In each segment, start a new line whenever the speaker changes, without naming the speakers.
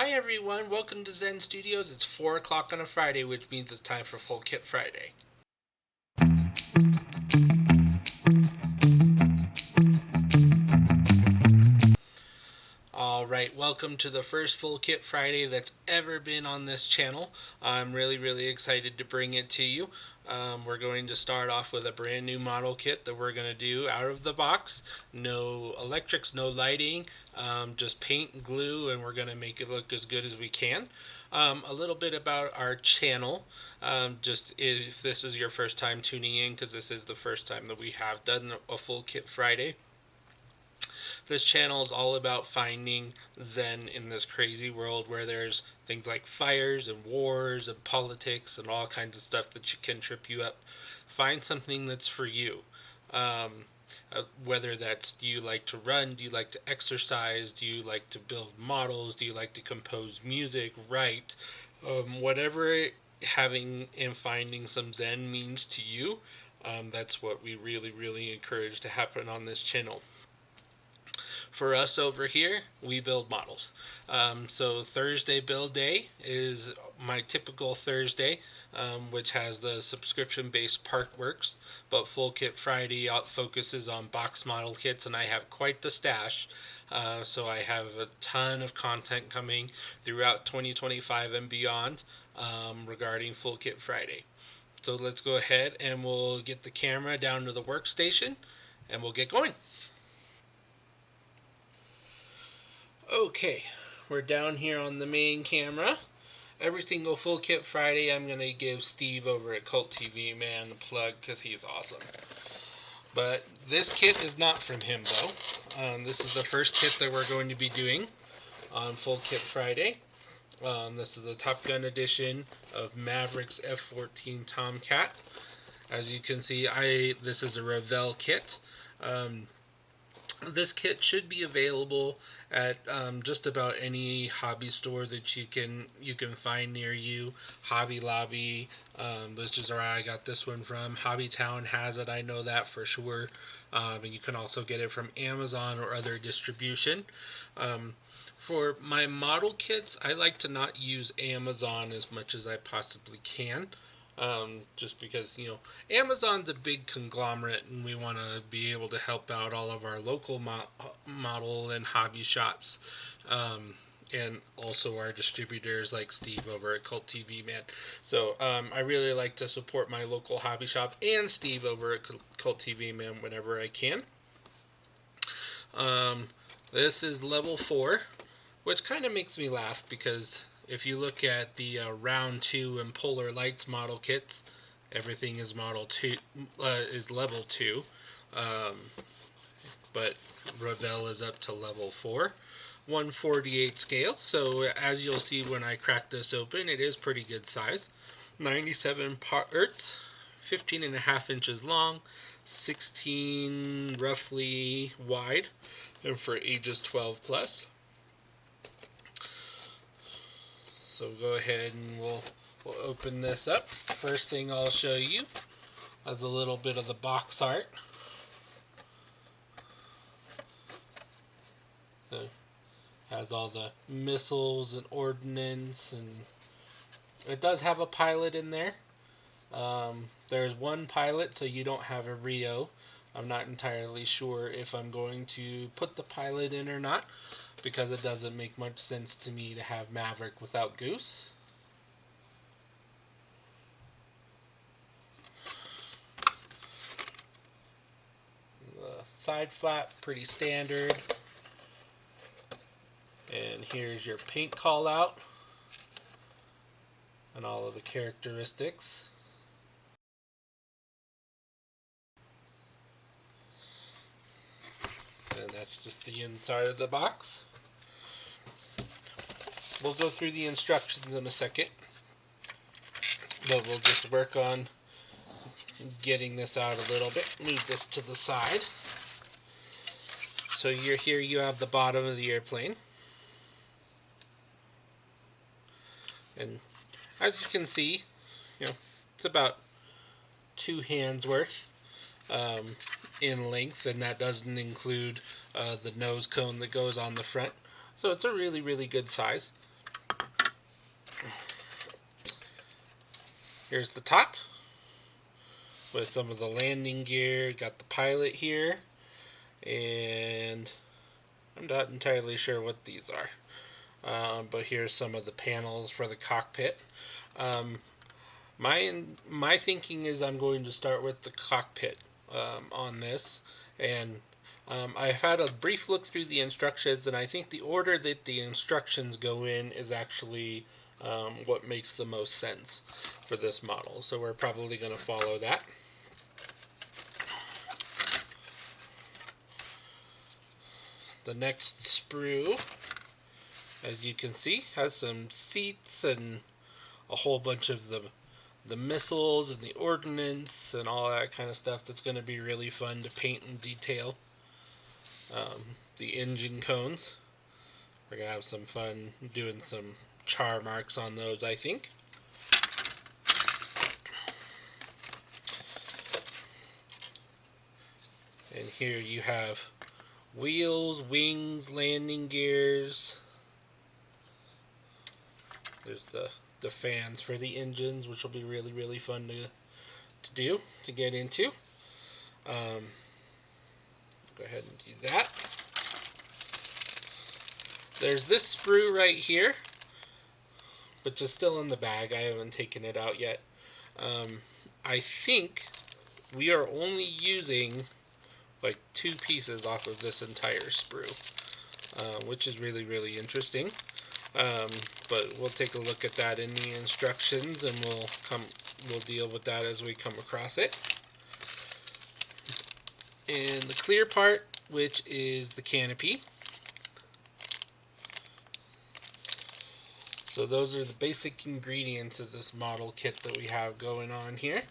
Hi everyone, welcome to Zen Studios. It's 4 o'clock on a Friday, which means it's time for Full Kit Friday. Alright, welcome to the first Full Kit Friday that's ever been on this channel. I'm really excited to bring it to you. We're going to start off with a brand new model kit that we're going to do out of the box. No electrics, no lighting, just paint and glue, and we're going to make it look as good as we can. A little bit about our channel, just if this is your first time tuning in, because this is the first time that we have done a Full Kit Friday. This channel is all about finding Zen in this crazy world where there's things like fires and wars and politics and all kinds of stuff that can trip you up. Find something that's for you. Whether that's, do you like to run, do you like to exercise, do you like to build models, do you like to compose music, write, whatever having and finding some Zen means to you, that's what we really encourage to happen on this channel. For us over here, we build models. So Thursday build day is my typical Thursday, which has the subscription-based part works, but Full Kit Friday focuses on box model kits, and I have quite the stash. So I have a ton of content coming throughout 2025 and beyond regarding Full Kit Friday. So let's go ahead and we'll get the camera down to the workstation and we'll get going. Okay, we're down here on the main camera. Every single Full Kit Friday, I'm going to give Steve over at Cult TV Man a plug because he's awesome. But this kit is not from him, though. This is the first kit that we're going to be doing on Full Kit Friday. This is the Top Gun edition of Maverick's F-14 Tomcat. As you can see, this is a Revell kit. This kit should be available at just about any hobby store that you can find near you. Hobby Lobby, which is where I got this one from. Hobby Town has it, I know that for sure. And you can also get it from Amazon or other distribution. For my model kits, I like to not use Amazon as much as I possibly can. Just because, Amazon's a big conglomerate and we want to be able to help out all of our local model and hobby shops, and also our distributors like Steve over at Cult TV Man. So I really like to support my local hobby shop and Steve over at Cult TV Man whenever I can. This is level 4, which kind of makes me laugh because if you look at the round 2 and polar lights model kits, everything is level 2, but Revell is up to level 4, 1/48 scale. So as you'll see when I crack this open, it is pretty good size. 97 parts, 15.5 inches long, 16 roughly wide, and for ages 12 plus. So go ahead and we'll open this up. First thing I'll show you is a little bit of the box art. It has all the missiles and ordnance, and it does have a pilot in there. There's one pilot, so you don't have a Rio. I'm not entirely sure if I'm going to put the pilot in or not, because it doesn't make much sense to me to have Maverick without Goose. The side flap, pretty standard. And here's your paint call out and all of the characteristics. And that's just the inside of the box. We'll go through the instructions in a second, but we'll just work on getting this out a little bit. Move this to the side. So here you have the bottom of the airplane. And as you can see, it's about 2 hands worth in length, and that doesn't include the nose cone that goes on the front. So it's a really good size. Here's the top with some of the landing gear. Got the pilot here, and I'm not entirely sure what these are. But here's some of the panels for the cockpit. Um, my thinking is I'm going to start with the cockpit on this, and I've had a brief look through the instructions, and I think the order that the instructions go in is actually what makes the most sense for this model. So we're probably going to follow that. The next sprue, as you can see, has some seats and a whole bunch of the missiles and the ordnance and all that kind of stuff that's going to be really fun to paint and detail. The engine cones, we're going to have some fun doing some char marks on those, I think. And here you have wheels, wings, landing gears. There's the fans for the engines, which will be really, really fun to get into. Go ahead and do that. There's this sprue right here, which is still in the bag. I haven't taken it out yet. I think we are only using like 2 pieces off of this entire sprue, which is really, really interesting. But we'll take a look at that in the instructions, and we'll deal with that as we come across it. And the clear part, which is the canopy. So those are the basic ingredients of this model kit that we have going on here.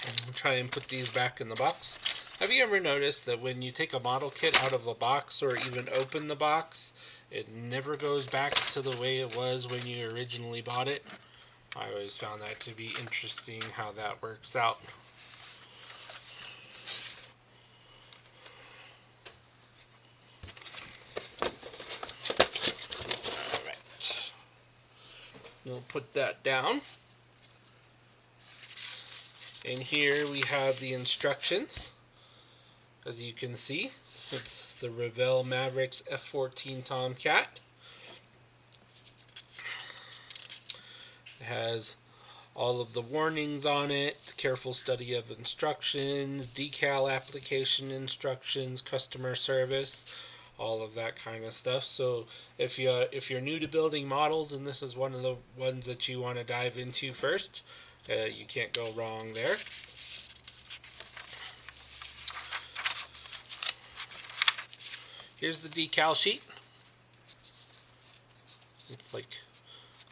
And we'll try and put these back in the box. Have you ever noticed that when you take a model kit out of a box or even open the box, it never goes back to the way it was when you originally bought it? I always found that to be interesting how that works out. We'll put that down. And here we have the instructions. As you can see, it's the Revell Mavericks F-14 Tomcat. It has all of the warnings on it, careful study of instructions, decal application instructions, customer service, all of that kind of stuff. So if you're new to building models and this is one of the ones that you want to dive into first, you can't go wrong there. Here's the decal sheet.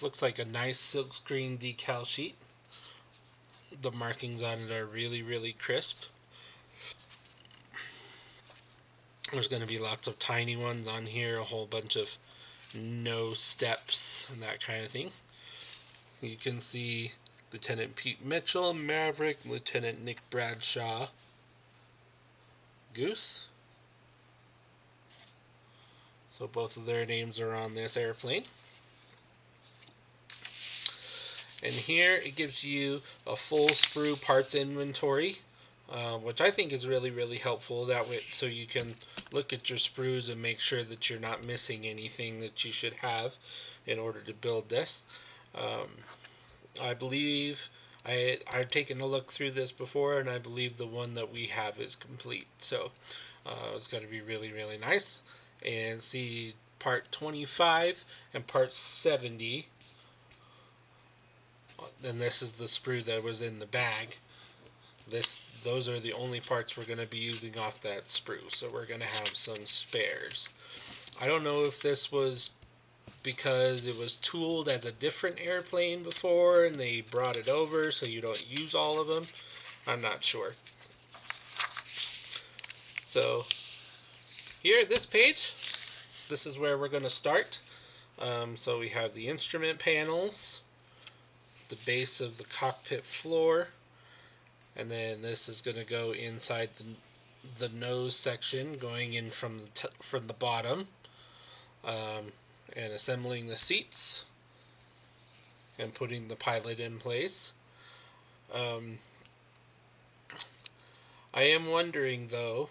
Looks like a nice silkscreen decal sheet. The markings on it are really, really crisp. There's going to be lots of tiny ones on here, a whole bunch of no steps and that kind of thing. You can see Lieutenant Pete Mitchell, Maverick, Lieutenant Nick Bradshaw, Goose. So both of their names are on this airplane. And here it gives you a full sprue parts inventory, which I think is really, really helpful. That way, so you can look at your sprues and make sure that you're not missing anything that you should have in order to build this. I believe I've taken a look through this before, and I believe the one that we have is complete. So it's going to be really, really nice. And see part 25 and part 70. And this is the sprue that was in the bag. Those are the only parts we're going to be using off that sprue. So we're going to have some spares. I don't know if this was because it was tooled as a different airplane before and they brought it over so you don't use all of them. I'm not sure. So here, this page, this is where we're going to start. So we have the instrument panels, the base of the cockpit floor, and then this is going to go inside the nose section, going in from the bottom, and assembling the seats, and putting the pilot in place. I am wondering, though,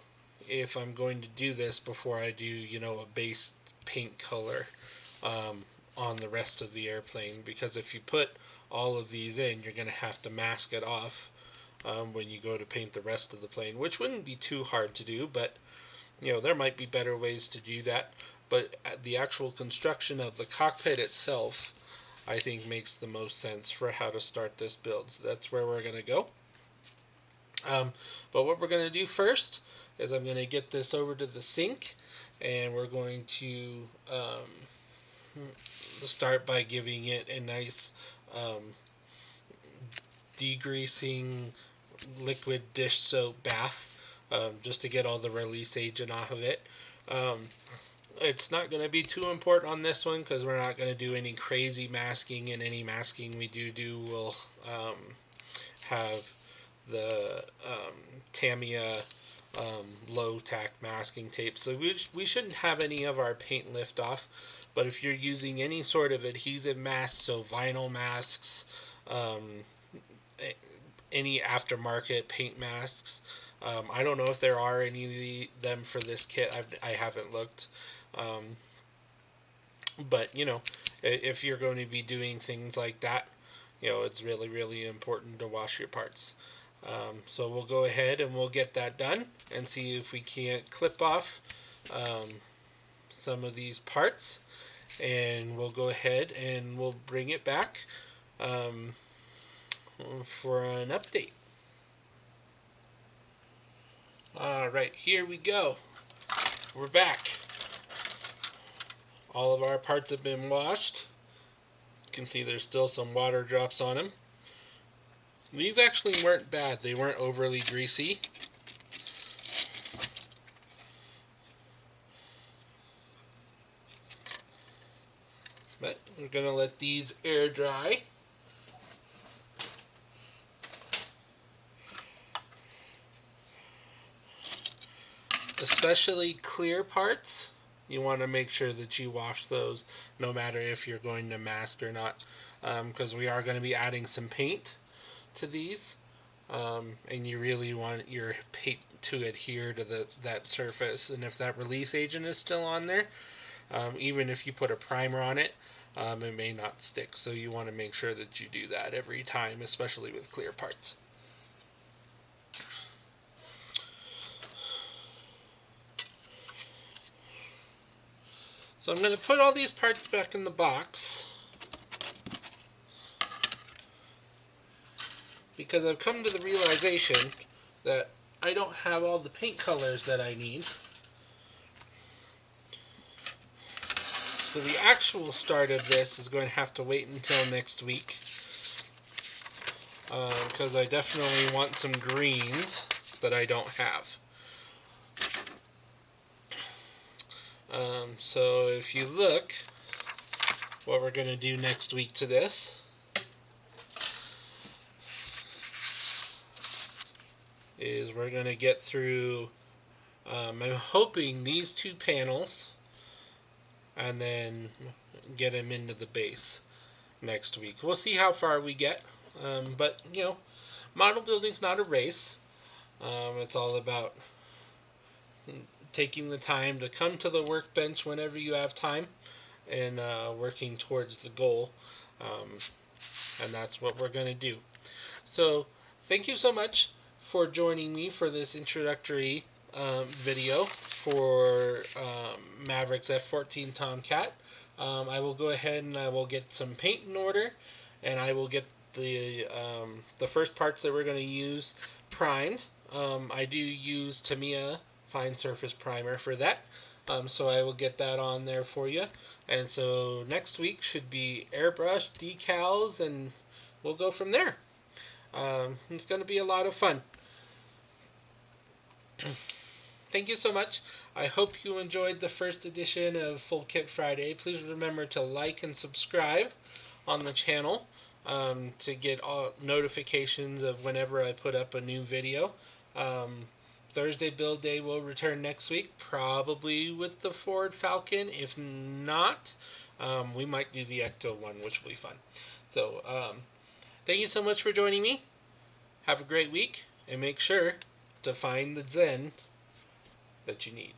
if I'm going to do this before I do, a base paint color on the rest of the airplane, because if you put all of these in, you're going to have to mask it off when you go to paint the rest of the plane, which wouldn't be too hard to do, but there might be better ways to do that. But the actual construction of the cockpit itself, I think, makes the most sense for how to start this build. So that's where we're going to go. But what we're going to do first is I'm going to get this over to the sink, and we're going to start by giving it a nice degreasing liquid dish soap bath, just to get all the release agent off of it. It's not going to be too important on this one because we're not going to do any crazy masking, and any masking we do will have the Tamiya low tack masking tape, so we shouldn't have any of our paint lift off. But if you're using any sort of adhesive mask, so vinyl masks, any aftermarket paint masks, I don't know if there are any of them for this kit. I haven't looked, but if you're going to be doing things like that, it's really, really important to wash your parts. So we'll go ahead and we'll get that done and see if we can't clip off some of these parts, and we'll go ahead and we'll bring it back for an update. Alright, here we go. We're back. All of our parts have been washed. You can see there's still some water drops on them. These actually weren't bad. They weren't overly greasy. But we're going to let these air dry. Especially clear parts, you want to make sure that you wash those no matter if you're going to mask or not, because we are going to be adding some paint to these, and you really want your paint to adhere to that surface. And if that release agent is still on there, even if you put a primer on it, it may not stick. So you want to make sure that you do that every time, especially with clear parts. So I'm going to put all these parts back in the box, because I've come to the realization that I don't have all the paint colors that I need. So the actual start of this is going to have to wait until next week, because I definitely want some greens that I don't have. So if you look, what we're going to do next week to this is we're going to get through, I'm hoping, these two panels, and then get them into the base next week. We'll see how far we get, but model building's not a race. It's all about taking the time to come to the workbench whenever you have time, and working towards the goal, and that's what we're going to do. So thank you so much for joining me for this introductory video for Maverick's F-14 Tomcat. I will go ahead and I will get some paint in order, and I will get the first parts that we're going to use primed. I do use Tamiya fine surface primer for that, so I will get that on there for you. And so next week should be airbrush, decals, and we'll go from there. It's going to be a lot of fun. Thank you so much. I hope you enjoyed the first edition of Full Kit Friday. Please remember to like and subscribe on the channel to get all notifications of whenever I put up a new video. Thursday build day will return next week, probably with the Ford Falcon. If not, we might do the Ecto one, which will be fun. So, thank you so much for joining me. Have a great week, and make sure to find the Zen that you need.